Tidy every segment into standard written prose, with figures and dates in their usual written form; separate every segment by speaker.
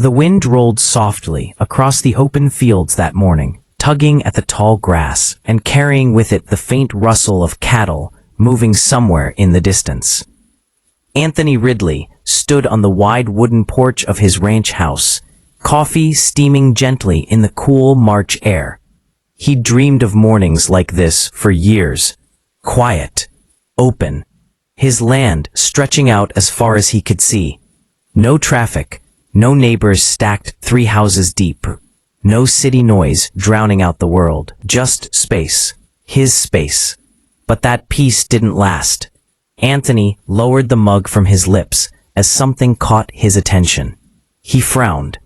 Speaker 1: The wind rolled softly across the open fields that morning, tugging at the tall grass and carrying with it the faint rustle of cattle moving somewhere in the distance. Anthony Ridley stood on the wide wooden porch of his ranch house, coffee steaming gently in the cool March air. He'd dreamed of mornings like this for years. Quiet, open, his land stretching out as far as he could see. No traffic, no neighbors stacked 3 houses deep, no city noise drowning out the world, just space, his space. But that peace didn't last. Anthony lowered the mug from his lips as something caught his attention. He frowned.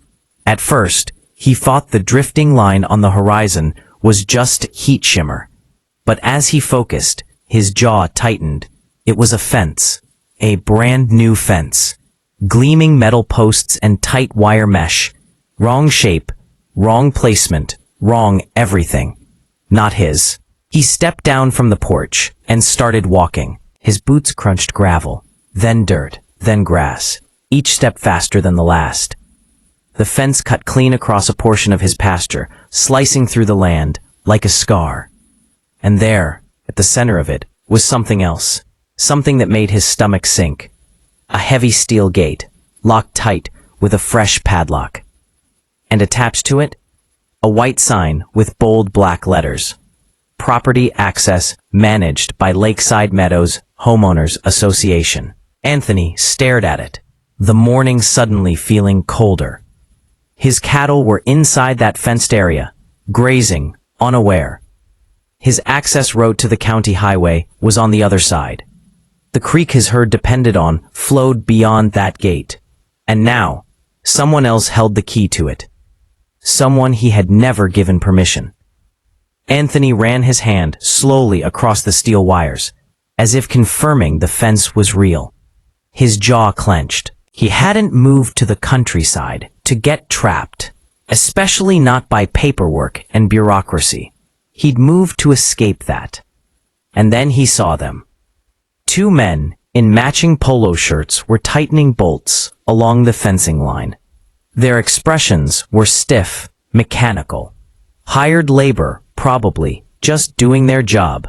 Speaker 1: At first, he thought the drifting line on the horizon was just heat shimmer. But as he focused, his jaw tightened. It was a fence, a brand new fence. Gleaming metal posts and tight wire mesh. Wrong shape, wrong placement, wrong everything. Not his. He stepped down from the porch and started walking. His boots crunched gravel, then dirt, then grass, each step faster than the last. The fence cut clean across a portion of his pasture, slicing through the land like a scar. And there, at the center of it, was something else, something that made his stomach sink. A heavy steel gate, locked tight with a fresh padlock. And attached to it, a white sign with bold black letters. Property access managed by Lakeside Meadows Homeowners Association. Anthony stared at it, the morning suddenly feeling colder. His cattle were inside that fenced area, grazing, unaware. His access road to the county highway was on the other side. The creek his herd depended on flowed beyond that gate. And now, someone else held the key to it. Someone he had never given permission. Anthony ran his hand slowly across the steel wires, as if confirming the fence was real. His jaw clenched. He hadn't moved to the countryside to get trapped, especially not by paperwork and bureaucracy. He'd moved to escape that. And then he saw them. 2 men in matching polo shirts were tightening bolts along the fencing line. Their expressions were stiff, mechanical. Hired labor, probably, just doing their job.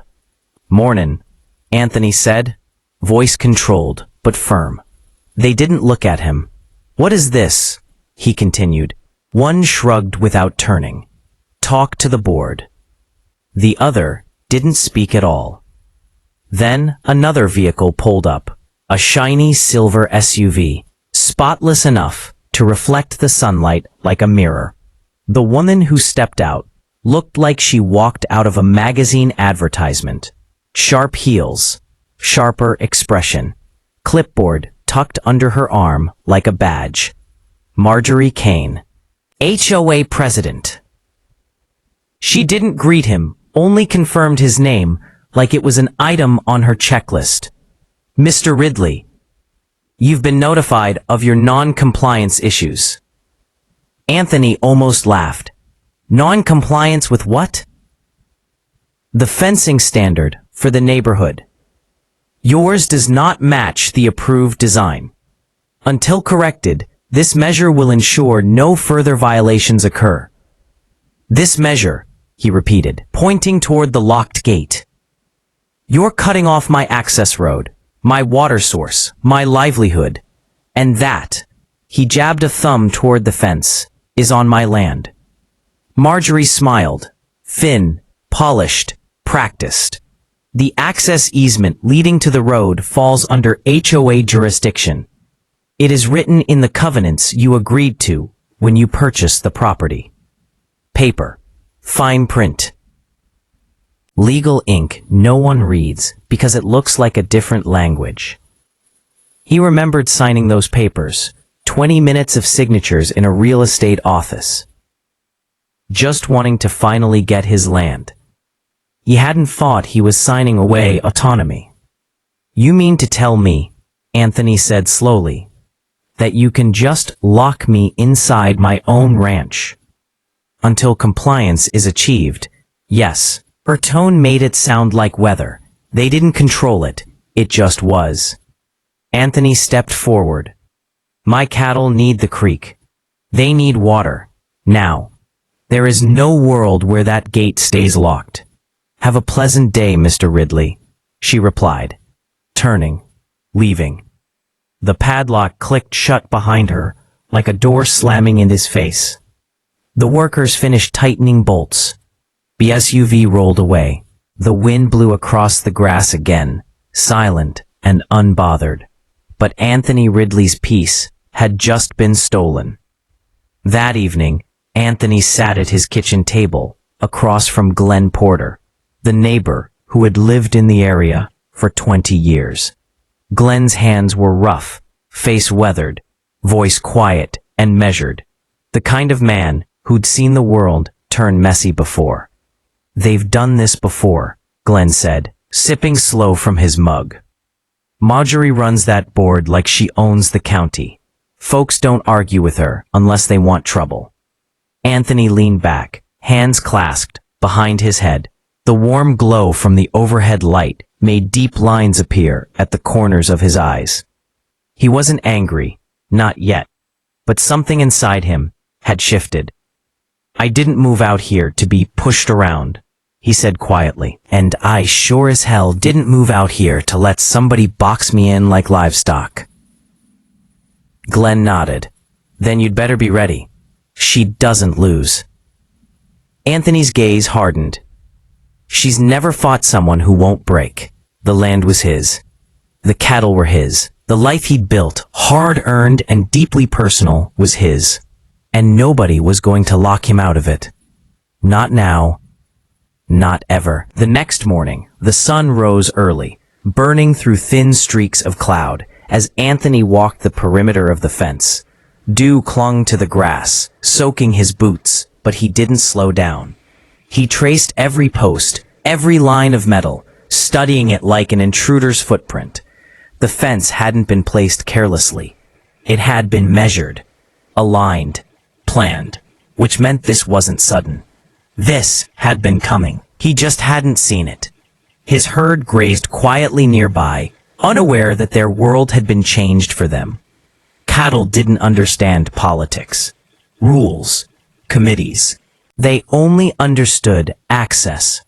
Speaker 1: "Mornin'," Anthony said, voice controlled but firm. They didn't look at him. "What is this?" he continued. One shrugged without turning. "Talk to the board." The other didn't speak at all. Then another vehicle pulled up, a shiny silver SUV, spotless enough to reflect the sunlight like a mirror. The woman who stepped out looked like she walked out of a magazine advertisement. Sharp heels, sharper expression, clipboard tucked under her arm like a badge. Marjorie Kane, HOA president. She didn't greet him, only confirmed his name like it was an item on her checklist. "Mr. Ridley, you've been notified of your non-compliance issues." Anthony almost laughed. Non-compliance with what? The fencing standard for the neighborhood. Yours does not match the approved design. Until corrected, this measure will ensure no further violations occur. "This measure," he repeated, pointing toward the locked gate. "You're cutting off my access road, my water source, my livelihood. And that," he jabbed a thumb toward the fence, "is on my land." Marjorie smiled, thin, polished, practiced. "The access easement leading to the road falls under HOA jurisdiction. It is written in the covenants you agreed to when you purchased the property." Paper. Fine print. Legal ink no one reads because it looks like a different language. He remembered signing those papers, 20 minutes of signatures in a real estate office. Just wanting to finally get his land. He hadn't thought he was signing away autonomy. "You mean to tell me," Anthony said slowly, "that you can just lock me inside my own ranch? Until compliance is achieved, yes." Her tone made it sound like weather. They didn't control it. It just was. Anthony stepped forward. "My cattle need the creek. They need water. Now. There is no world where that gate stays locked. Have a pleasant day, Mr. Ridley, she replied, turning, leaving. The padlock clicked shut behind her, like a door slamming in his face. The workers finished tightening bolts. The SUV rolled away. The wind blew across the grass again, silent and unbothered. But Anthony Ridley's peace had just been stolen. That evening, Anthony sat at his kitchen table, across from Glenn Porter, the neighbor who had lived in the area for 20 years. Glenn's hands were rough, face weathered, voice quiet and measured, the kind of man who'd seen the world turn messy before. They've done this before, Glenn said, sipping slow from his mug. Marjorie runs that board like she owns the county. Folks don't argue with her unless they want trouble. Anthony leaned back, hands clasped, behind his head. The warm glow from the overhead light made deep lines appear at the corners of his eyes. He wasn't angry, not yet, but something inside him had shifted. I didn't move out here to be pushed around, he said quietly, and I sure as hell didn't move out here to let somebody box me in like livestock. Glenn nodded. Then you'd better be ready. She doesn't lose. Anthony's gaze hardened. She's never fought someone who won't break. The land was his. The cattle were his. The life he'd built, hard-earned and deeply personal, was his. And nobody was going to lock him out of it. Not now. Not ever. The next morning, the sun rose early, burning through thin streaks of cloud, as Anthony walked the perimeter of the fence. Dew clung to the grass, soaking his boots, but he didn't slow down. He traced every post, every line of metal, studying it like an intruder's footprint. The fence hadn't been placed carelessly. It had been measured, aligned, planned, which meant this wasn't sudden. This had been coming. He just hadn't seen it. His herd grazed quietly nearby, unaware that their world had been changed for them. Cattle didn't understand politics, rules, committees. They only understood access.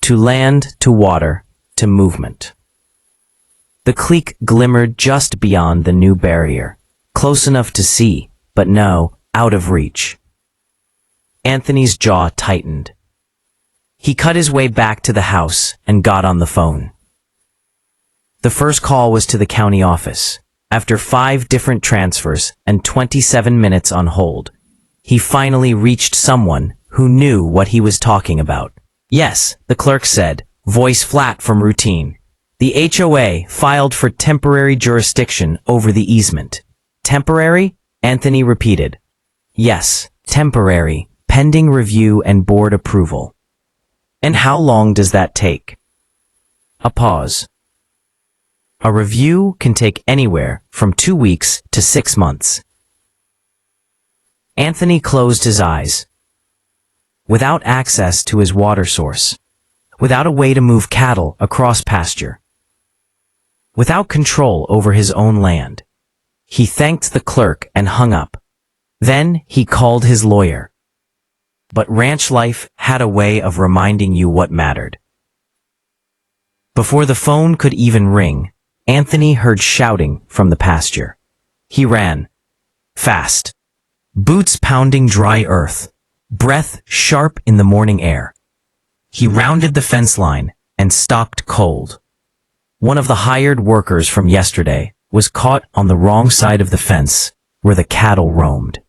Speaker 1: To land, to water, to movement. The creek glimmered just beyond the new barrier, close enough to see, but no, out of reach. Anthony's jaw tightened. He cut his way back to the house and got on the phone. The first call was to the county office. After 5 different transfers and 27 minutes on hold, he finally reached someone who knew what he was talking about. Yes, the clerk said, voice flat from routine. The HOA filed for temporary jurisdiction over the easement. Temporary? Anthony repeated. Yes, temporary, pending review and board approval. And how long does that take? A pause. A review can take anywhere from 2 weeks to 6 months. Anthony closed his eyes. Without access to his water source, without a way to move cattle across pasture, without control over his own land, he thanked the clerk and hung up. Then he called his lawyer. But ranch life had a way of reminding you what mattered. Before the phone could even ring, Anthony heard shouting from the pasture. He ran. Fast. Boots pounding dry earth. Breath sharp in the morning air. He rounded the fence line and stopped cold. One of the hired workers from yesterday was caught on the wrong side of the fence where the cattle roamed.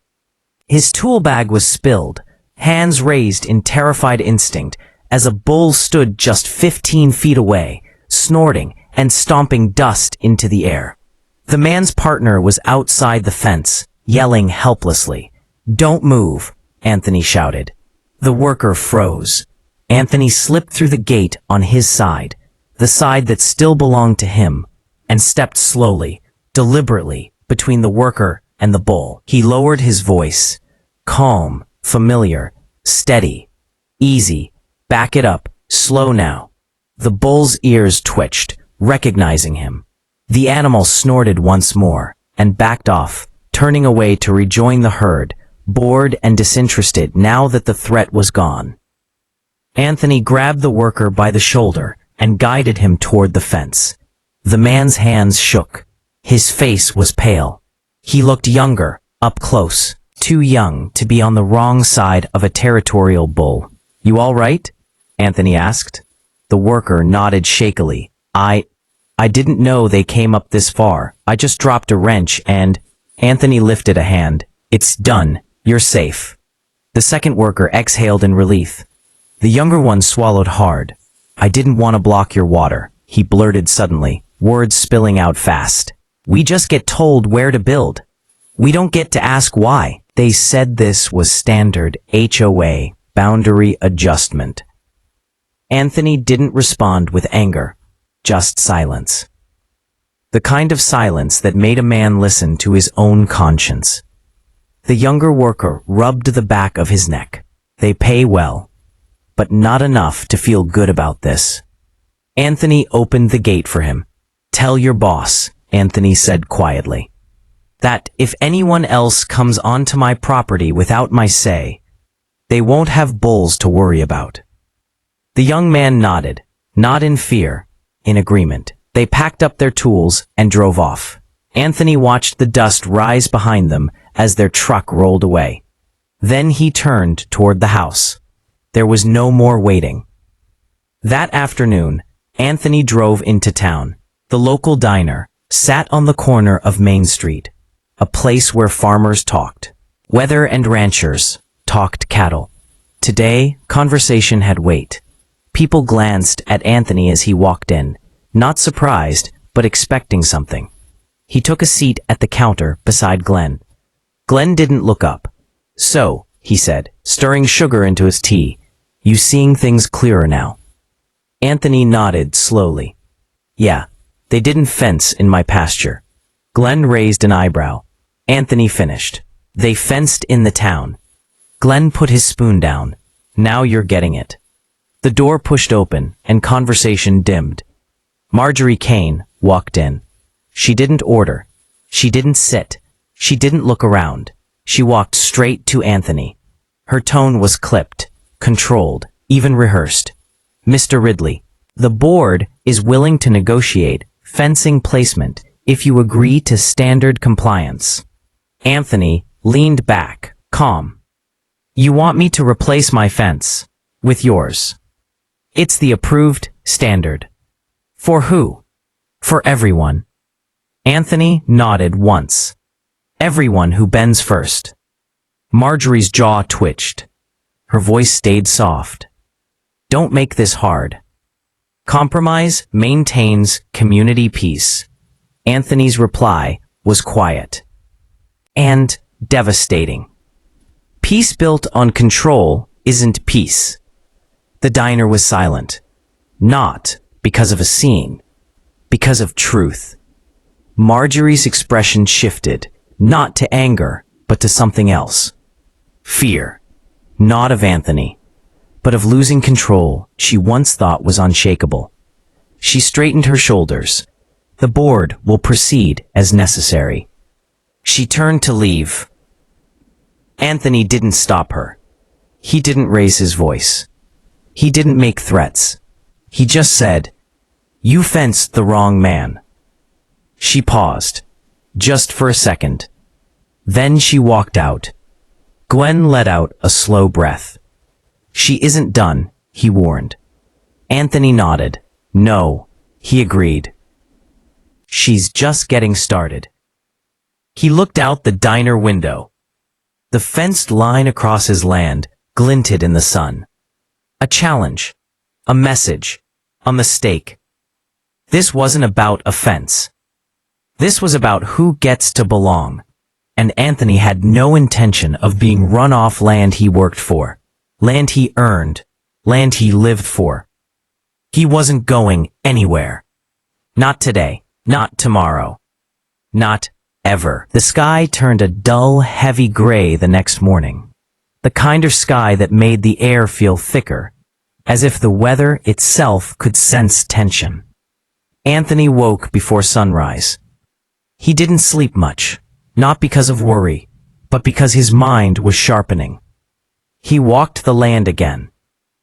Speaker 1: His tool bag was spilled, hands raised in terrified instinct as a bull stood just 15 feet away, snorting and stomping dust into the air. The man's partner was outside the fence, yelling helplessly. Don't move, Anthony shouted. The worker froze. Anthony slipped through the gate on his side, the side that still belonged to him, and stepped slowly, deliberately, between the worker and the bull. He lowered his voice. Calm, familiar, steady, easy. Back it up, slow now. The bull's ears twitched, recognizing him. The animal snorted once more and backed off turning away to rejoin the herd, bored and disinterested now that the threat was gone. Anthony grabbed the worker by the shoulder and guided him toward the fence. The man's hands shook. His face was pale. He looked younger, up close, too young to be on the wrong side of a territorial bull. "You all right?" Anthony asked. The worker nodded shakily. I didn't know they came up this far. I just dropped a wrench and—" Anthony lifted a hand. "It's done. You're safe." The second worker exhaled in relief. The younger one swallowed hard. "I didn't want to block your water," he blurted suddenly, words spilling out fast. "We just get told where to build. We don't get to ask why." They said this was standard HOA, boundary adjustment. Anthony didn't respond with anger, just silence. The kind of silence that made a man listen to his own conscience. The younger worker rubbed the back of his neck. "They pay well, but not enough to feel good about this." Anthony opened the gate for him. "Tell your boss," Anthony said quietly, "that if anyone else comes onto my property without my say, they won't have bulls to worry about." The young man nodded, not in fear, in agreement. They packed up their tools and drove off. Anthony watched the dust rise behind them as their truck rolled away. Then he turned toward the house. There was no more waiting. That afternoon, Anthony drove into town. The local diner sat on the corner of Main Street, a place where farmers talked. Weather and ranchers talked cattle. Today, conversation had weight. People glanced at Anthony as he walked in, not surprised, but expecting something. He took a seat at the counter beside Glenn. Glenn didn't look up. "So," he said, stirring sugar into his tea, "you seeing things clearer now?" Anthony nodded slowly. "Yeah, they didn't fence in my pasture." Glenn raised an eyebrow. Anthony finished. "They fenced in the town." Glenn put his spoon down. "Now you're getting it." The door pushed open and conversation dimmed. Marjorie Kane walked in. She didn't order. She didn't sit. She didn't look around. She walked straight to Anthony. Her tone was clipped, controlled, even rehearsed. "Mr. Ridley, the board is willing to negotiate fencing placement if you agree to standard compliance." Anthony leaned back, calm. "You want me to replace my fence with yours? It's the approved standard." "For who?" "For everyone." Anthony nodded once. "Everyone who bends first." Marjorie's jaw twitched. Her voice stayed soft. "Don't make this hard. Compromise maintains community peace." Anthony's reply was quiet and devastating. Peace built on control isn't peace. The diner was silent. Not because of a scene, because of truth. Marjorie's expression shifted, not to anger, but to something else. Fear. Not of Anthony, but of losing control she once thought was unshakable. She straightened her shoulders. "The board will proceed as necessary." She turned to leave. Anthony didn't stop her. He didn't raise his voice. He didn't make threats. He just said, "You fenced the wrong man." She paused, just for a second. Then she walked out. Glenn let out a slow breath. "She isn't done," he warned. Anthony nodded. "No," he agreed. "She's just getting started." He looked out the diner window. The fenced line across his land glinted in the sun. A challenge, a message, a mistake. This wasn't about a fence. This was about who gets to belong. And Anthony had no intention of being run off land he worked for, land he earned, land he lived for. He wasn't going anywhere. Not today, not tomorrow, not ever. The sky turned a dull, heavy gray the next morning. The kind of sky that made the air feel thicker, as if the weather itself could sense tension. Anthony woke before sunrise. He didn't sleep much. not because of worry, but because his mind was sharpening. He walked the land again.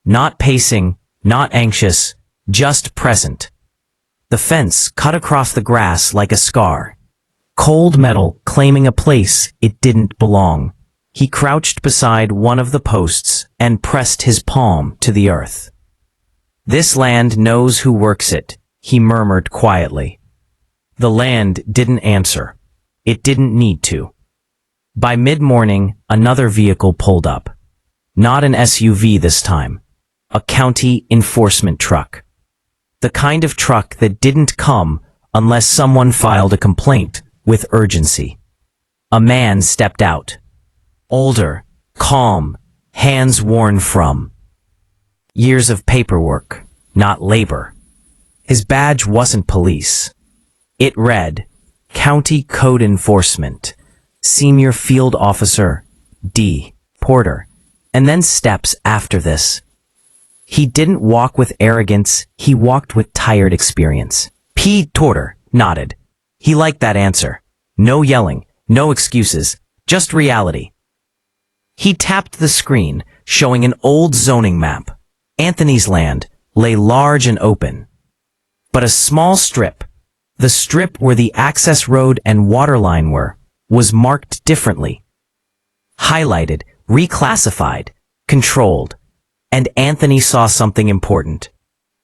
Speaker 1: Not pacing, not anxious, just present. The fence cut across the grass like a scar. Cold metal claiming a place it didn't belong. He crouched beside one of the posts and pressed his palm to the earth. "This land knows who works it," he murmured quietly. The land didn't answer. It didn't need to. By mid-morning, another vehicle pulled up. Not an SUV this time. A county enforcement truck. The kind of truck that didn't come unless someone filed a complaint with urgency. A man stepped out. Older, calm, hands worn from years of paperwork, not labor. His badge wasn't police. It read, County Code Enforcement, Senior Field Officer, D. Porter, and then steps after this. He didn't walk with arrogance, he walked with tired experience. P. Porter nodded. He liked that answer. No yelling, no excuses, just reality. He tapped the screen, showing an old zoning map. Anthony's land lay large and open. But a small strip, the strip where the access road and water line were, was marked differently. Highlighted, reclassified, controlled. And Anthony saw something important.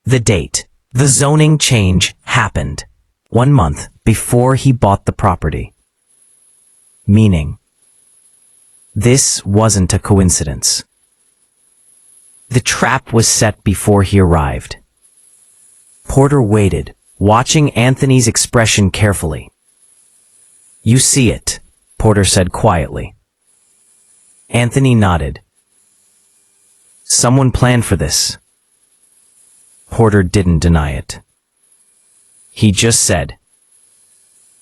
Speaker 1: The date. The zoning change happened 1 month before he bought the property. Meaning, this wasn't a coincidence. The trap was set before he arrived. Porter waited, watching Anthony's expression carefully. "You see it," Porter said quietly. Anthony nodded. "Someone planned for this." Porter didn't deny it. He just said,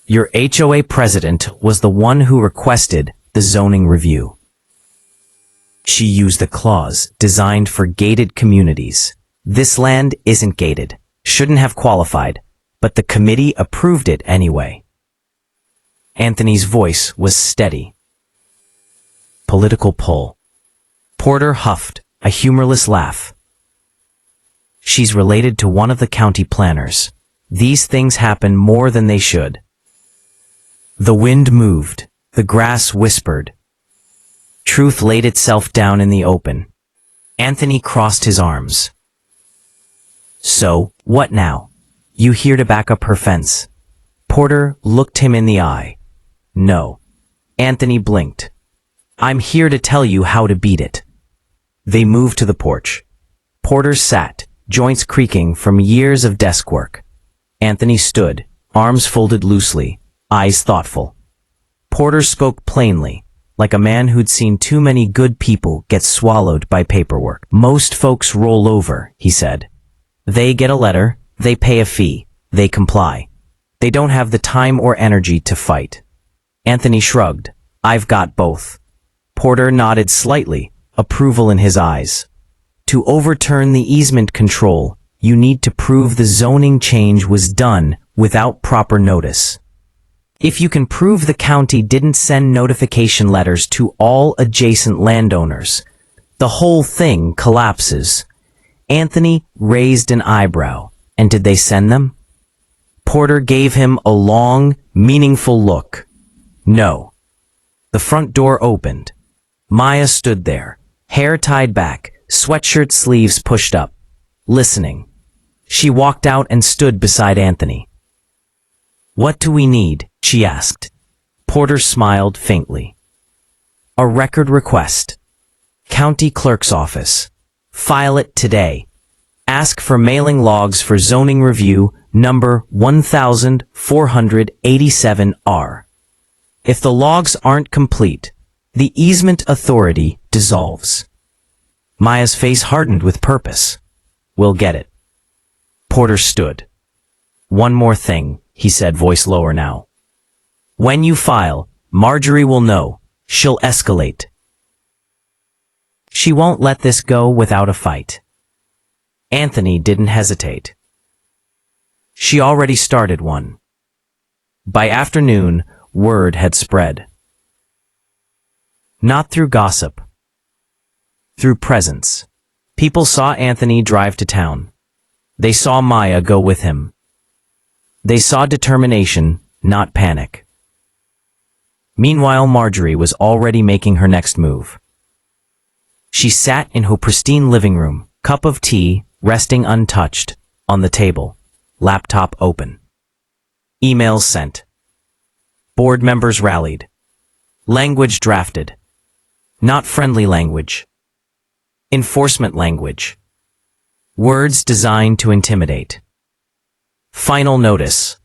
Speaker 1: "Your HOA president was the one who requested the zoning review." She used a clause designed for gated communities. This land isn't gated, shouldn't have qualified, but the committee approved it anyway. Anthony's voice was steady. Political pull. Porter huffed, a humorless laugh. "She's related to one of the county planners. These things happen more than they should." The wind moved. The grass whispered. Truth laid itself down in the open. Anthony crossed his arms. "So, what now? You here to back up her fence?" Porter looked him in the eye. "No." Anthony blinked. "I'm here to tell you how to beat it." They moved to the porch. Porter sat, joints creaking from years of desk work. Anthony stood, arms folded loosely, eyes thoughtful. Porter spoke plainly, like a man who'd seen too many good people get swallowed by paperwork. "Most folks roll over," he said. "They get a letter, they pay a fee, they comply. They don't have the time or energy to fight." Anthony shrugged. "I've got both." Porter nodded slightly, approval in his eyes. "To overturn the easement control, you need to prove the zoning change was done without proper notice. If you can prove the county didn't send notification letters to all adjacent landowners, the whole thing collapses." Anthony raised an eyebrow. "And did they send them?" Porter gave him a long, meaningful look. "No." The front door opened. Maya stood there, hair tied back, sweatshirt sleeves pushed up, listening. She walked out and stood beside Anthony. "What do we need?" she asked. Porter smiled faintly. "A record request. County Clerk's Office. File it today. Ask for mailing logs for zoning review number 1487R. If the logs aren't complete, the easement authority dissolves." Maya's face hardened with purpose. "We'll get it." Porter stood. "One more thing," he said, voice lower now. "When you file, Marjorie will know. She'll escalate. She won't let this go without a fight." Anthony didn't hesitate. She already started one. By afternoon, word had spread. Not through gossip. Through presence. People saw Anthony drive to town. They saw Maya go with him. They saw determination, not panic. Meanwhile, Marjorie was already making her next move. She sat in her pristine living room, cup of tea resting untouched on the table, laptop open. Emails sent. Board members rallied. Language drafted. Not friendly language. Enforcement language. Words designed to intimidate. Final notice.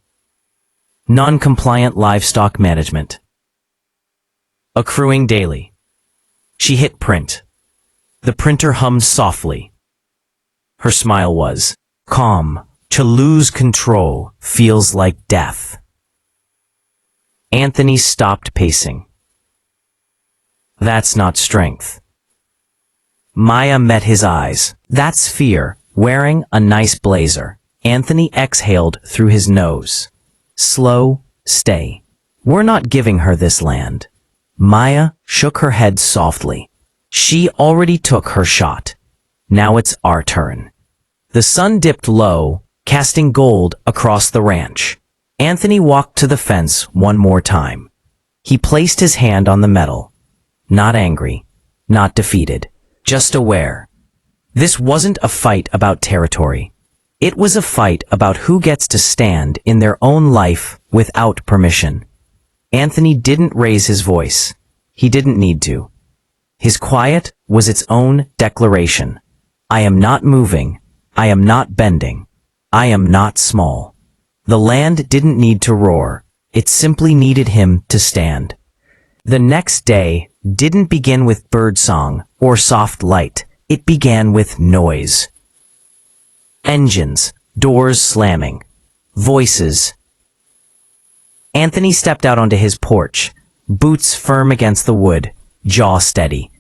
Speaker 1: Non-compliant livestock management. Accruing daily. She hit print. The printer hummed softly. Her smile was calm. To lose control feels like death. Anthony stopped pacing. That's not strength. Maya met his eyes. That's fear, wearing a nice blazer. Anthony exhaled through his nose. Slow, stay. We're not giving her this land. Maya shook her head softly. She already took her shot. Now it's our turn. The sun dipped low, casting gold across the ranch. Anthony walked to the fence one more time. He placed his hand on the metal. Not angry, not defeated, just aware. This wasn't a fight about territory. It was a fight about who gets to stand in their own life without permission. Anthony didn't raise his voice. He didn't need to. His quiet was its own declaration. I am not moving. I am not bending. I am not small. The land didn't need to roar. It simply needed him to stand. The next day didn't begin with birdsong or soft light. It began with noise. Engines, doors slamming, voices. Anthony stepped out onto his porch, boots firm against the wood, jaw steady.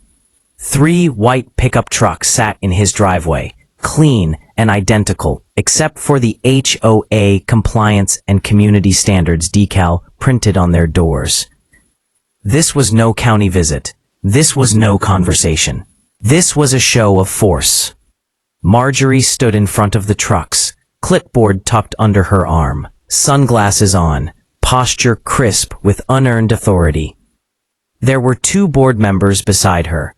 Speaker 1: 3 white pickup trucks sat in his driveway, clean and identical, except for the HOA compliance and community standards decal printed on their doors. This was no county visit. This was no conversation. This was a show of force. Marjorie stood in front of the trucks, clipboard tucked under her arm, sunglasses on, posture crisp with unearned authority. There were 2 board members beside her,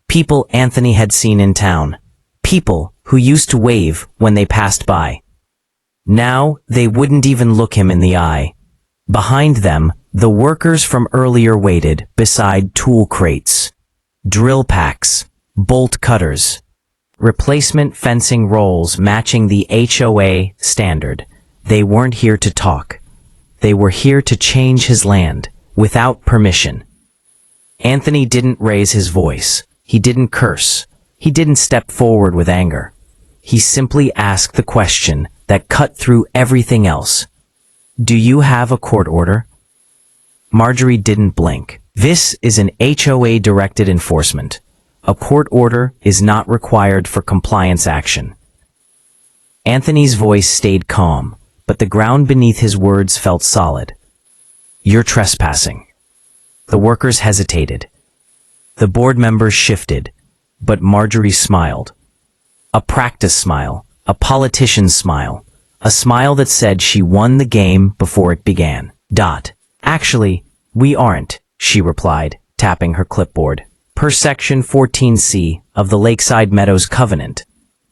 Speaker 1: people Anthony had seen in town, people who used to wave when they passed by. Now they wouldn't even look him in the eye. Behind them, the workers from earlier waited beside tool crates, drill packs, bolt cutters, replacement fencing rolls matching the HOA standard. They weren't here to talk. They were here to change his land without permission. Anthony didn't raise his voice. He didn't curse. He didn't step forward with anger. He simply asked the question that cut through everything else. Do you have a court order? Marjorie didn't blink. This is an HOA-directed enforcement. A court order is not required for compliance action. Anthony's voice stayed calm, but the ground beneath his words felt solid. You're trespassing. The workers hesitated. The board members shifted, but Marjorie smiled. A practice smile, a politician's smile, a smile that said she won the game before it began. Actually, we aren't, she replied, tapping her clipboard. Per Section 14C of the Lakeside Meadows Covenant,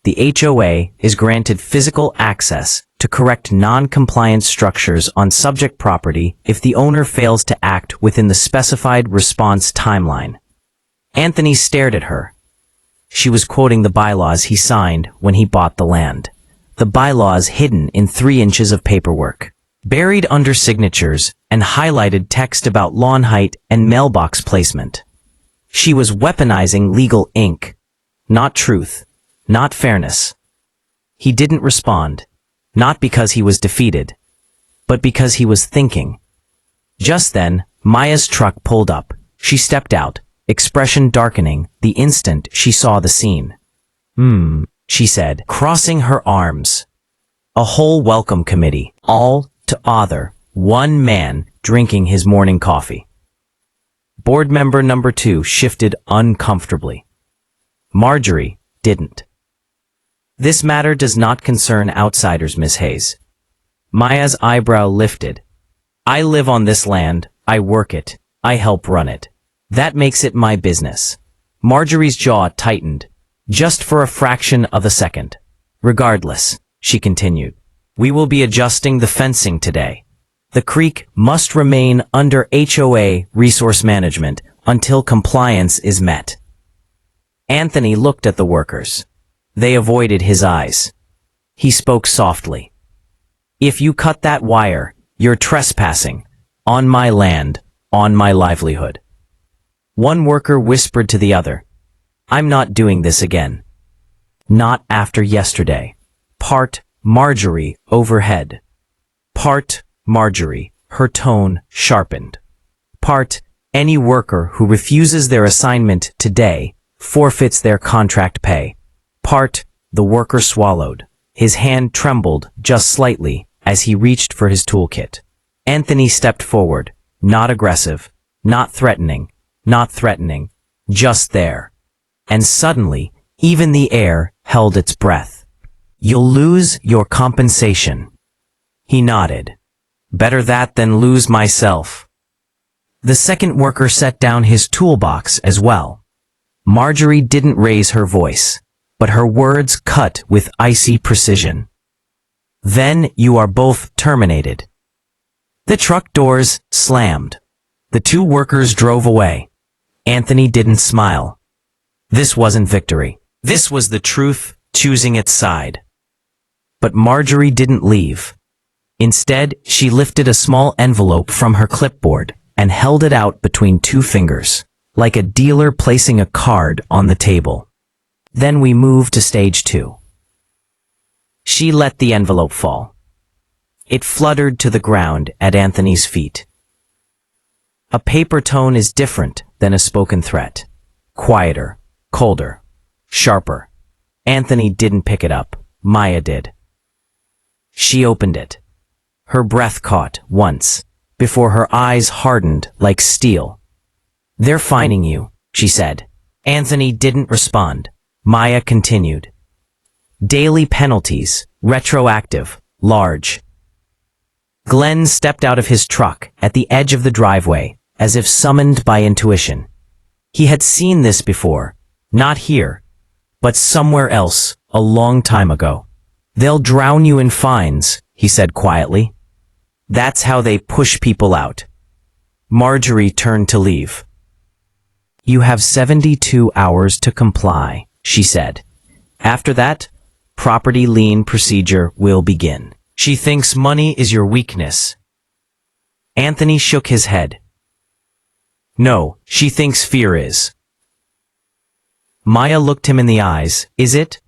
Speaker 1: the HOA is granted physical access to correct non-compliant structures on subject property if the owner fails to act within the specified response timeline. Anthony stared at her. She was quoting the bylaws he signed when he bought the land. The bylaws hidden in 3 inches of paperwork, buried under signatures and highlighted text about lawn height and mailbox placement. She was weaponizing legal ink, not truth, not fairness. He didn't respond, not because he was defeated, but because he was thinking. Just then, Maya's truck pulled up. She stepped out, expression darkening the instant she saw the scene. She said, crossing her arms. A whole welcome committee, all to author, one man drinking his morning coffee. Board member number 2 shifted uncomfortably. Marjorie didn't. This matter does not concern outsiders, Miss Hayes. Maya's eyebrow lifted. I live on this land, I work it, I help run it. That makes it my business. Marjorie's jaw tightened, just for a fraction of a second. Regardless, she continued, we will be adjusting the fencing today. The creek must remain under HOA resource management until compliance is met. Anthony looked at the workers. They avoided his eyes. He spoke softly. If you cut that wire, you're trespassing. On my land, on my livelihood. One worker whispered to the other, I'm not doing this again. Not after yesterday. Part Marjorie overhead. Part Marjorie, her tone sharpened. Part any worker who refuses their assignment today forfeits their contract pay. Part the worker swallowed. His hand trembled just slightly as he reached for his toolkit. Anthony stepped forward, not aggressive, not threatening, just there. And suddenly, even the air held its breath. You'll lose your compensation. He nodded. Better that than lose myself. The second worker set down his toolbox as well. Marjorie didn't raise her voice, but her words cut with icy precision. Then you are both terminated. The truck doors slammed. The two workers drove away. Anthony didn't smile. This wasn't victory. This was the truth choosing its side. But Marjorie didn't leave. Instead, she lifted a small envelope from her clipboard and held it out between two fingers, like a dealer placing a card on the table. Then we moved to stage 2. She let the envelope fall. It fluttered to the ground at Anthony's feet. A paper tone is different than a spoken threat. Quieter, colder, sharper. Anthony didn't pick it up. Maya did. She opened it. Her breath caught once, before her eyes hardened like steel. They're fining you, she said. Anthony didn't respond. Maya continued. Daily penalties, retroactive, large. Glenn stepped out of his truck at the edge of the driveway, as if summoned by intuition. He had seen this before, not here, but somewhere else, a long time ago. They'll drown you in fines, he said quietly. That's how they push people out. Marjorie turned to leave. You have 72 hours to comply, she said. After that, property lien procedure will begin. She thinks money is your weakness. Anthony shook his head. No, she thinks fear is. Maya looked him in the eyes. Is it?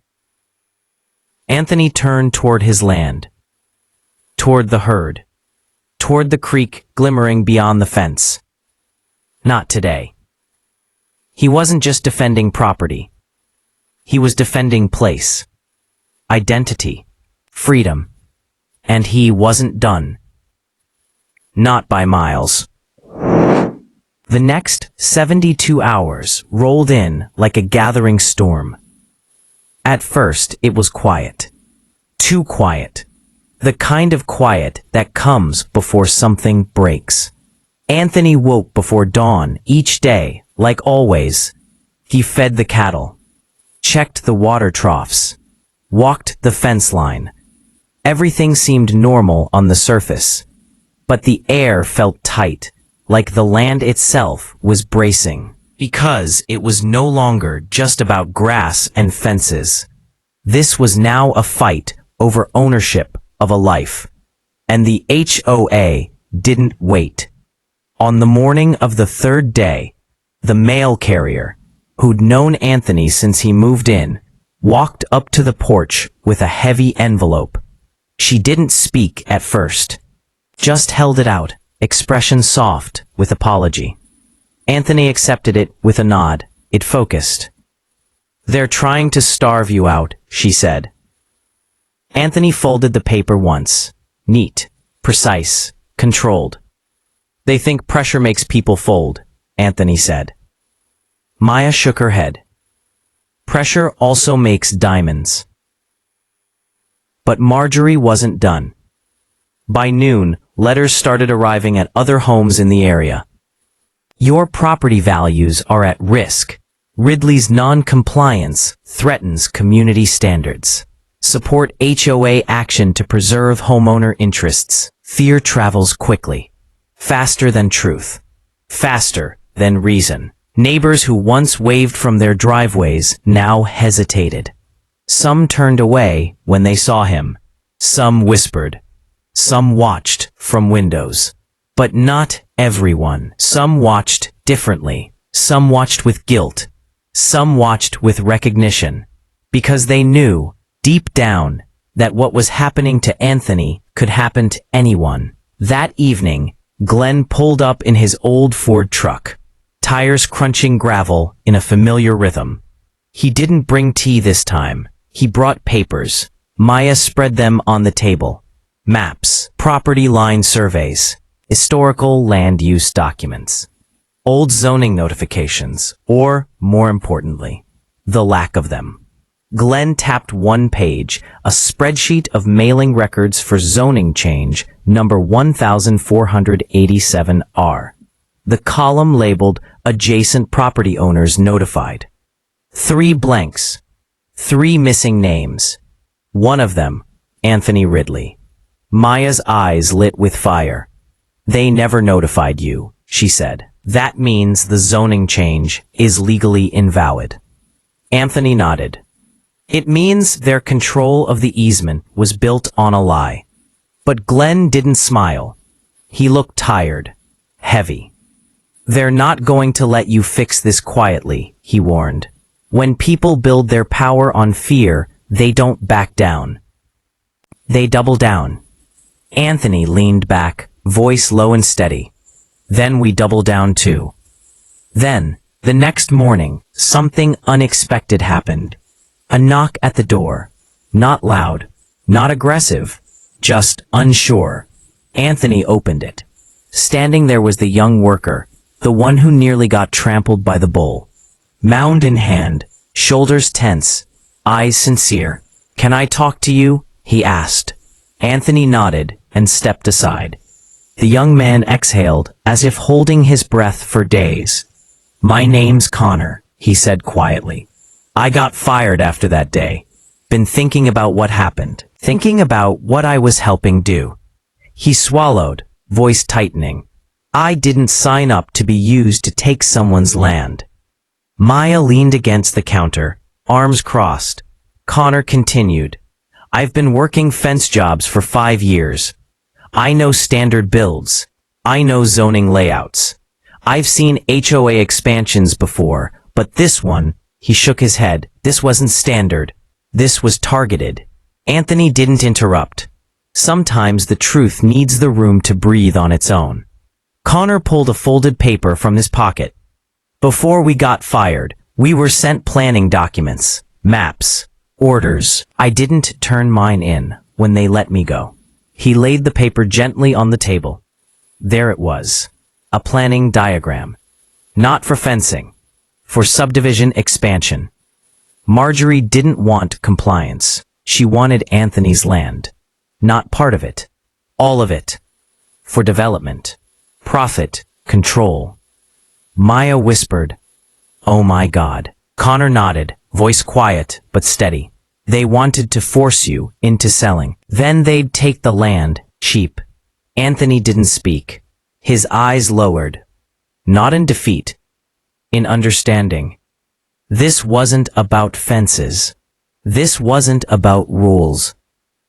Speaker 1: Anthony turned toward his land. Toward the herd. Toward the creek glimmering beyond the fence. Not today. He wasn't just defending property. He was defending place. Identity. Freedom. And he wasn't done. Not by miles. The next 72 hours rolled in like a gathering storm. At first, it was quiet. Too quiet. The kind of quiet that comes before something breaks. Anthony woke before dawn each day, like always. He fed the cattle, checked the water troughs, walked the fence line. Everything seemed normal on the surface, but the air felt tight, like the land itself was bracing, because it was no longer just about grass and fences. This was now a fight over ownership of a life, and the HOA didn't wait. On the morning of the third day, the mail carrier, who'd known Anthony since he moved in, walked up to the porch with a heavy envelope. She didn't speak at first, just held it out, expression soft with apology. Anthony accepted it with a nod. It focused. They're trying to starve you out, she said. Anthony folded the paper once. Neat, precise, controlled. They think pressure makes people fold, Anthony said. Maya shook her head. Pressure also makes diamonds. But Marjorie wasn't done. By noon, letters started arriving at other homes in the area. Your property values are at risk. Ridley's non-compliance threatens community standards. Support HOA action to preserve homeowner interests. Fear travels quickly. Faster than truth. Faster than reason. Neighbors who once waved from their driveways now hesitated. Some turned away when they saw him. Some whispered. Some watched from windows. But not everyone. Some watched differently. Some watched with guilt. Some watched with recognition. Because they knew, deep down, that what was happening to Anthony could happen to anyone. That evening, Glenn pulled up in his old Ford truck, tires crunching gravel in a familiar rhythm. He didn't bring tea this time. He brought papers. Maya spread them on the table. Maps, property line surveys, historical land use documents, old zoning notifications, or, more importantly, the lack of them. Glenn tapped one page, a spreadsheet of mailing records for zoning change number 1487R. The column labeled Adjacent Property Owners Notified. 3 blanks. 3 missing names. One of them, Anthony Ridley. Maya's eyes lit with fire. They never notified you, she said. That means the zoning change is legally invalid. Anthony nodded. It means their control of the easement was built on a lie. But Glenn didn't smile. He looked tired, heavy. They're not going to let you fix this quietly, he warned. When people build their power on fear, they don't back down. They double down. Anthony leaned back, voice low and steady. Then we double down too. Then, the next morning, something unexpected happened. A knock at the door. Not loud, not aggressive, just unsure. Anthony opened it. Standing there was the young worker, the one who nearly got trampled by the bull. Mound in hand, shoulders tense, eyes sincere. "Can I talk to you?" he asked. Anthony nodded and stepped aside. The young man exhaled, as if holding his breath for days. "My name's Connor," he said quietly. "I got fired after that day. Been thinking about what happened, thinking about what I was helping do." He swallowed, voice tightening. "I didn't sign up to be used to take someone's land." Maya leaned against the counter, arms crossed. Connor continued. "I've been working fence jobs for 5 years. I know standard builds. I know zoning layouts. I've seen HOA expansions before, but this one," he shook his head, "this wasn't standard. This was targeted." Anthony didn't interrupt. Sometimes the truth needs the room to breathe on its own. Connor pulled a folded paper from his pocket. "Before we got fired, we were sent planning documents, maps, orders. I didn't turn mine in when they let me go." He laid the paper gently on the table. There it was, a planning diagram. Not for fencing, for subdivision expansion. Marjorie didn't want compliance. She wanted Anthony's land. Not part of it. All of it. For development. Profit. Control. Maya whispered, "Oh my God." Connor nodded, voice quiet but steady. "They wanted to force you into selling. Then they'd take the land, cheap." Anthony didn't speak. His eyes lowered. Not in defeat. In understanding. This wasn't about fences. This wasn't about rules.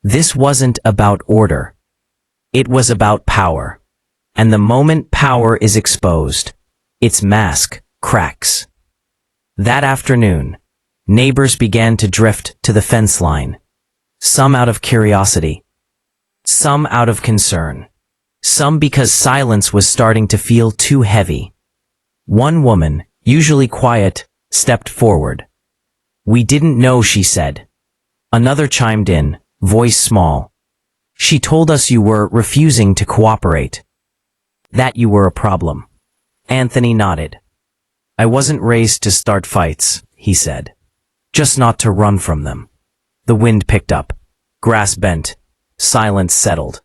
Speaker 1: This wasn't about order. It was about power. And the moment power is exposed, its mask cracks. That afternoon, neighbors began to drift to the fence line. Some out of curiosity. Some out of concern. Some because silence was starting to feel too heavy. One woman, usually quiet, stepped forward. "We didn't know," she said. Another chimed in, voice small. She told us you were refusing to cooperate. That you were a problem. Anthony nodded. I wasn't raised to start fights, he said. Just not to run from them. The wind picked up. Grass bent. Silence settled.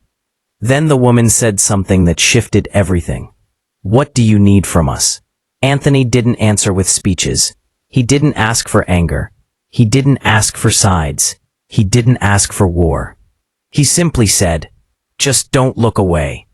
Speaker 1: Then the woman said something that shifted everything. What do you need from us? Anthony didn't answer with speeches. He didn't ask for anger. He didn't ask for sides. He didn't ask for war. He simply said, just don't look away.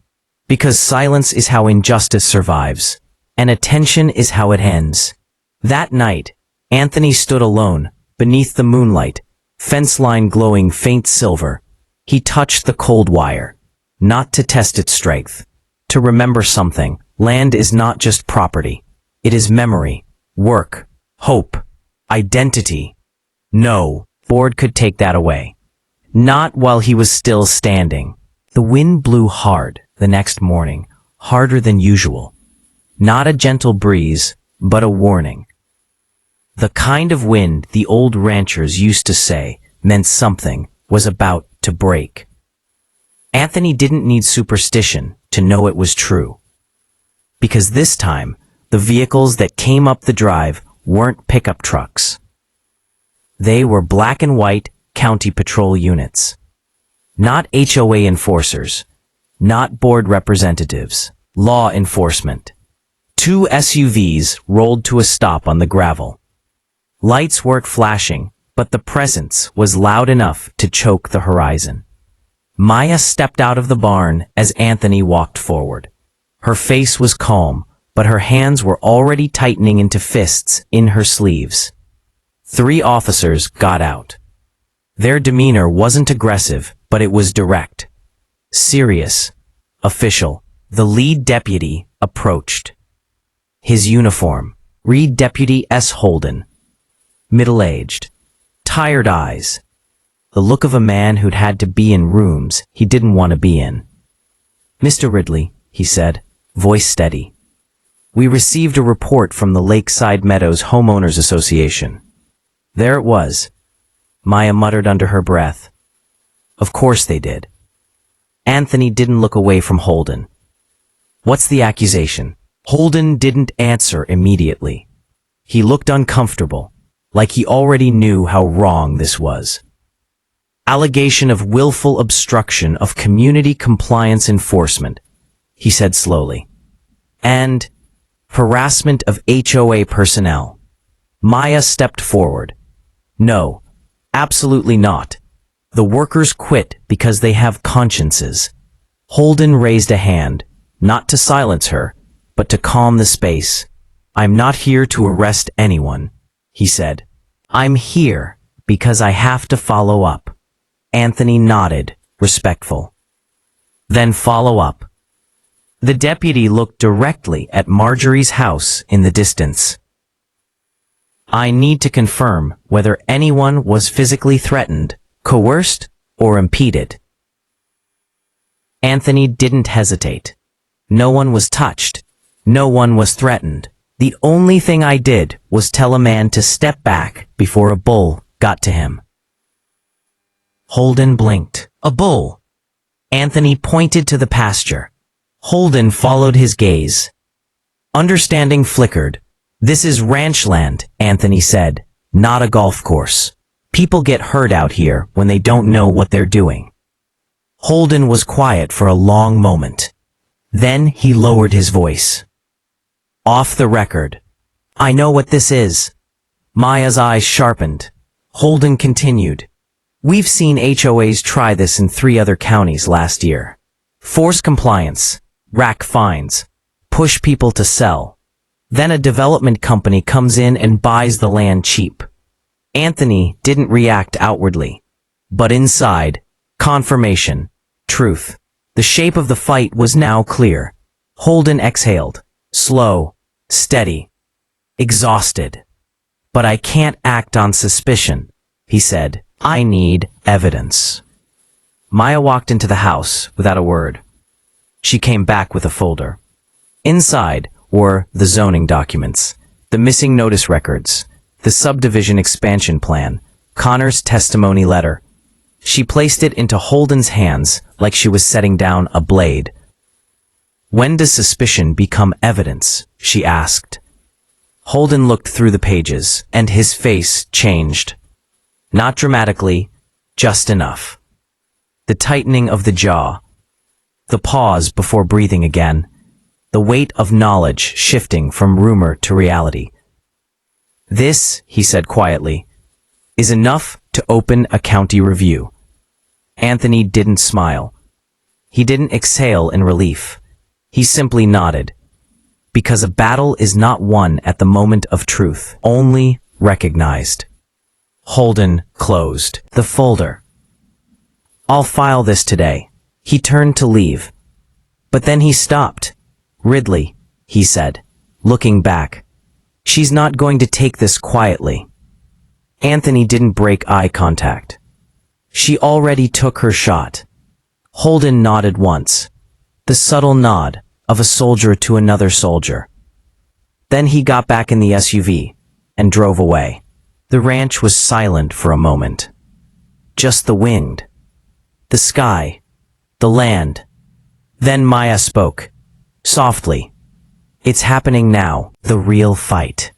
Speaker 1: Because silence is how injustice survives, and attention is how it ends. That night, Anthony stood alone, beneath the moonlight, fence line glowing faint silver. He touched the cold wire, not to test its strength, to remember something. Land is not just property. It is memory, work, hope, identity. No board could take that away. Not while he was still standing. The wind blew hard the next morning, harder than usual. Not a gentle breeze, but a warning. The kind of wind the old ranchers used to say meant something was about to break. Anthony didn't need superstition to know it was true. Because this time, the vehicles that came up the drive weren't pickup trucks. They were black and white county patrol units. Not HOA enforcers, not board representatives, law enforcement. 2 SUVs rolled to a stop on the gravel. Lights weren't flashing, but the presence was loud enough to choke the horizon. Maya stepped out of the barn as Anthony walked forward. Her face was calm, but her hands were already tightening into fists in her sleeves. 3 officers got out. Their demeanor wasn't aggressive, but it was direct. Serious. Official. The lead deputy approached. His uniform. Read Deputy S. Holden. Middle-aged. Tired eyes. The look of a man who'd had to be in rooms he didn't want to be in. Mr. Ridley, he said, voice steady. We received a report from the Lakeside Meadows Homeowners Association. There it was. Maya muttered under her breath. Of course they did. Anthony didn't look away from Holden. What's the accusation? Holden didn't answer immediately. He looked uncomfortable, like he already knew how wrong this was. Allegation of willful obstruction of community compliance enforcement, he said slowly. And harassment of HOA personnel. Maya stepped forward. No, absolutely not. The workers quit because they have consciences. Holden raised a hand, not to silence her, but to calm the space. I'm not here to arrest anyone, he said. I'm here because I have to follow up. Anthony nodded, respectful. Then follow up. The deputy looked directly at Marjorie's house in the distance. I need to confirm whether anyone was physically threatened, coerced, or impeded. Anthony didn't hesitate. No one was touched. No one was threatened. The only thing I did was tell a man to step back before a bull got to him. Holden blinked. A bull. Anthony pointed to the pasture. Holden followed his gaze. Understanding flickered. This is ranch land, Anthony said, not a golf course. People get hurt out here when they don't know what they're doing. Holden was quiet for a long moment. Then he lowered his voice. Off the record. I know what this is. Maya's eyes sharpened. Holden continued. We've seen HOAs try this in 3 other counties last year. Force compliance, rack fines, push people to sell. Then a development company comes in and buys the land cheap. Anthony didn't react outwardly. But inside, confirmation, truth. The shape of the fight was now clear. Holden exhaled. Slow, steady, exhausted. But I can't act on suspicion, he said. I need evidence. Maya walked into the house without a word. She came back with a folder. Inside were the zoning documents, the missing notice records, the subdivision expansion plan, Connor's testimony letter. She placed it into Holden's hands, like she was setting down a blade. "When does suspicion become evidence?" she asked. Holden looked through the pages, and his face changed. Not dramatically, just enough. The tightening of the jaw, the pause before breathing again, the weight of knowledge shifting from rumor to reality. "This," he said quietly, "is enough to open a county review." Anthony didn't smile. He didn't exhale in relief. He simply nodded. Because a battle is not won at the moment of truth, only recognized. Holden closed the folder. "I'll file this today." He turned to leave. But then he stopped. "Ridley," he said, looking back. "She's not going to take this quietly." Anthony didn't break eye contact. She already took her shot. Holden nodded once. The subtle nod of a soldier to another soldier. Then he got back in the SUV and drove away. The ranch was silent for a moment. Just the wind, the sky, the land. Then Maya spoke, softly. "It's happening now, the real fight."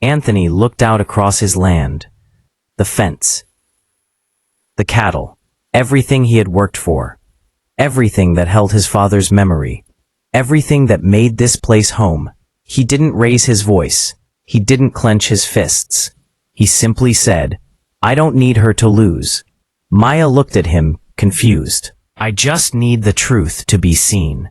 Speaker 1: Anthony looked out across his land, the fence, the cattle, everything he had worked for, everything that held his father's memory, everything that made this place home. He didn't raise his voice. He didn't clench his fists. He simply said, "I don't need her to lose." Maya looked at him, confused. "I just need the truth to be seen.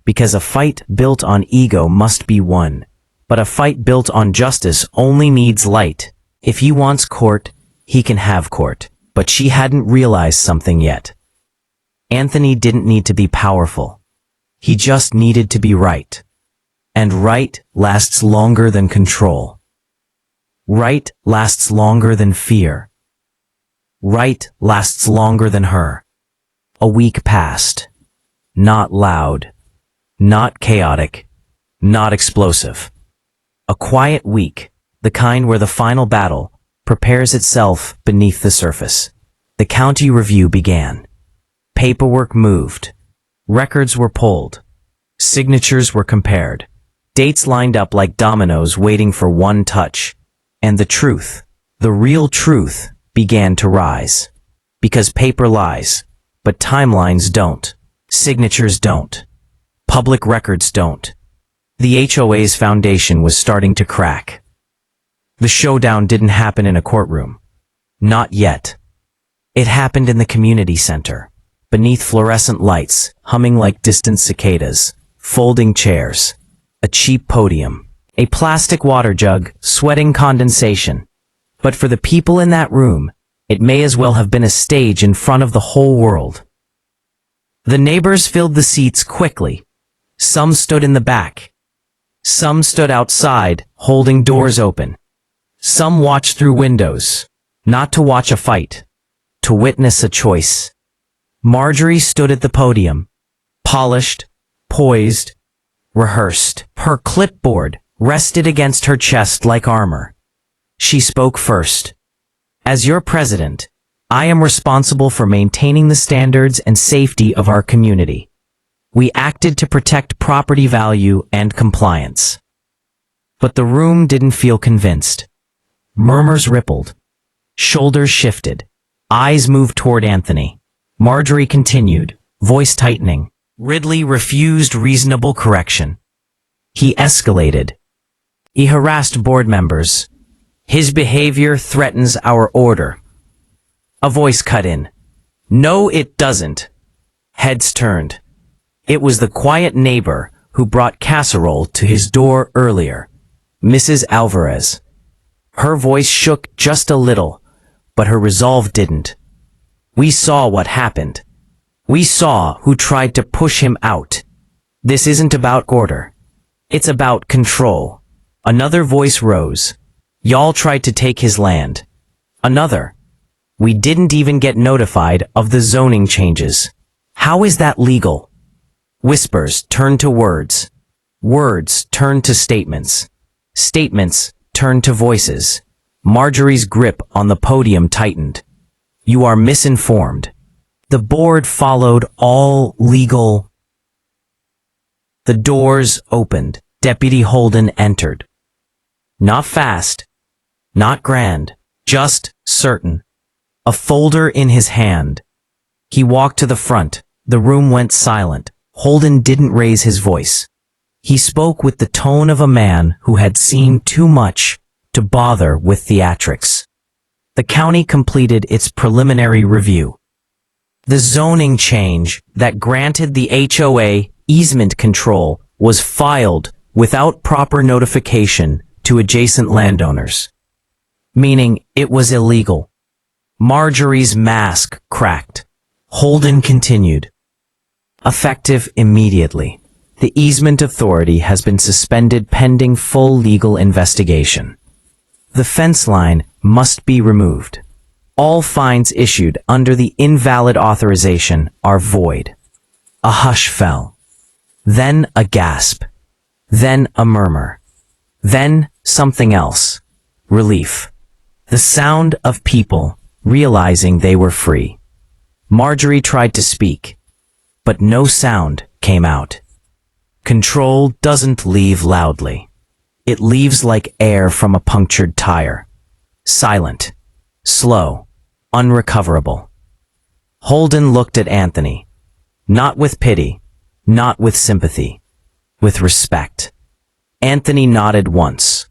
Speaker 1: Because a fight built on ego must be won. But a fight built on justice only needs light. If he wants court, he can have court." But she hadn't realized something yet. Anthony didn't need to be powerful. He just needed to be right. And right lasts longer than control. Right lasts longer than fear. Right lasts longer than her. A week passed. Not loud. Not chaotic. Not explosive. A quiet week, the kind where the final battle prepares itself beneath the surface. The county review began. Paperwork moved. Records were pulled. Signatures were compared. Dates lined up like dominoes waiting for one touch. And the truth, the real truth, began to rise. Because paper lies, but timelines don't. Signatures don't. Public records don't. The HOA's foundation was starting to crack. The showdown didn't happen in a courtroom. Not yet. It happened in the community center, beneath fluorescent lights, humming like distant cicadas, folding chairs, a cheap podium, a plastic water jug, sweating condensation. But for the people in that room, it may as well have been a stage in front of the whole world. The neighbors filled the seats quickly. Some stood in the back. Some stood outside, holding doors open. Some watched through windows, not to watch a fight, to witness a choice. Marjorie stood at the podium, polished, poised, rehearsed. Her clipboard rested against her chest like armor. She spoke first. "As your president, I am responsible for maintaining the standards and safety of our community. We acted to protect property value and compliance." But the room didn't feel convinced. Murmurs rippled. Shoulders shifted. Eyes moved toward Anthony. Marjorie continued, voice tightening. Ridley refused reasonable correction. He escalated. He harassed board members. His behavior threatens our order. A voice cut in. No, it doesn't. Heads turned. It was the quiet neighbor who brought casserole to his door earlier, Mrs. Alvarez. Her voice shook just a little, but her resolve didn't. We saw what happened. We saw who tried to push him out. This isn't about order. It's about control. Another voice rose. Y'all tried to take his land. Another. We didn't even get notified of the zoning changes. How is that legal? Whispers turned to words. Words turned to statements. Statements turned to voices. Marjorie's grip on the podium tightened. You are misinformed. The board followed all legal. The doors opened. Deputy Holden entered. Not fast, not grand, just certain. A folder in his hand. He walked to the front. The room went silent. Holden didn't raise his voice. He spoke with the tone of a man who had seen too much to bother with theatrics. The county completed its preliminary review. The zoning change that granted the HOA easement control was filed without proper notification to adjacent landowners, meaning it was illegal. Marjorie's mask cracked. Holden continued. Effective immediately. The easement authority has been suspended pending full legal investigation. The fence line must be removed. All fines issued under the invalid authorization are void. A hush fell. Then a gasp. Then a murmur. Then something else. Relief. The sound of people realizing they were free. Marjorie tried to speak, but no sound came out. Control doesn't leave loudly. It leaves like air from a punctured tire. Silent, slow, unrecoverable. Holden looked at Anthony, not with pity, not with sympathy, with respect. Anthony nodded once,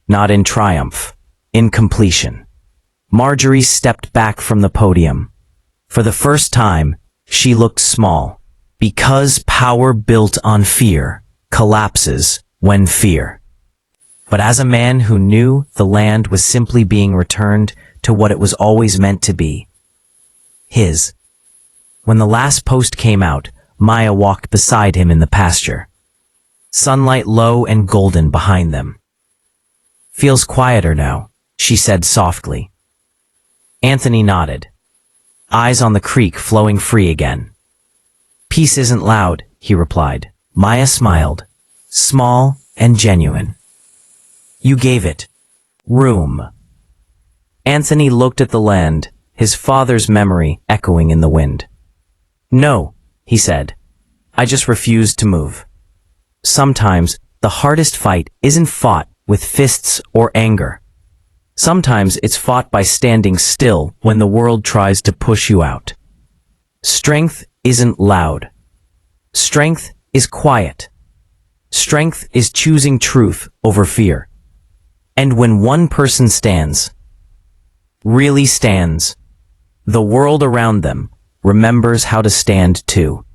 Speaker 1: not in triumph, in completion. Marjorie stepped back from the podium. For the first time, she looked small, because power built on fear collapses when fear. But as a man who knew the land was simply being returned to what it was always meant to be, his. When the last post came out, Maya walked beside him in the pasture. Sunlight low and golden behind them. Feels quieter now, she said softly. Anthony nodded. Eyes on the creek flowing free again. Peace isn't loud, he replied. Maya smiled. Small and genuine. You gave it room. Anthony looked at the land, his father's memory echoing in the wind. No, he said. I just refused to move. Sometimes the hardest fight isn't fought with fists or anger. Sometimes it's fought by standing still when the world tries to push you out. Strength isn't loud. Strength is quiet. Strength is choosing truth over fear. And when one person stands, really stands, the world around them remembers how to stand too.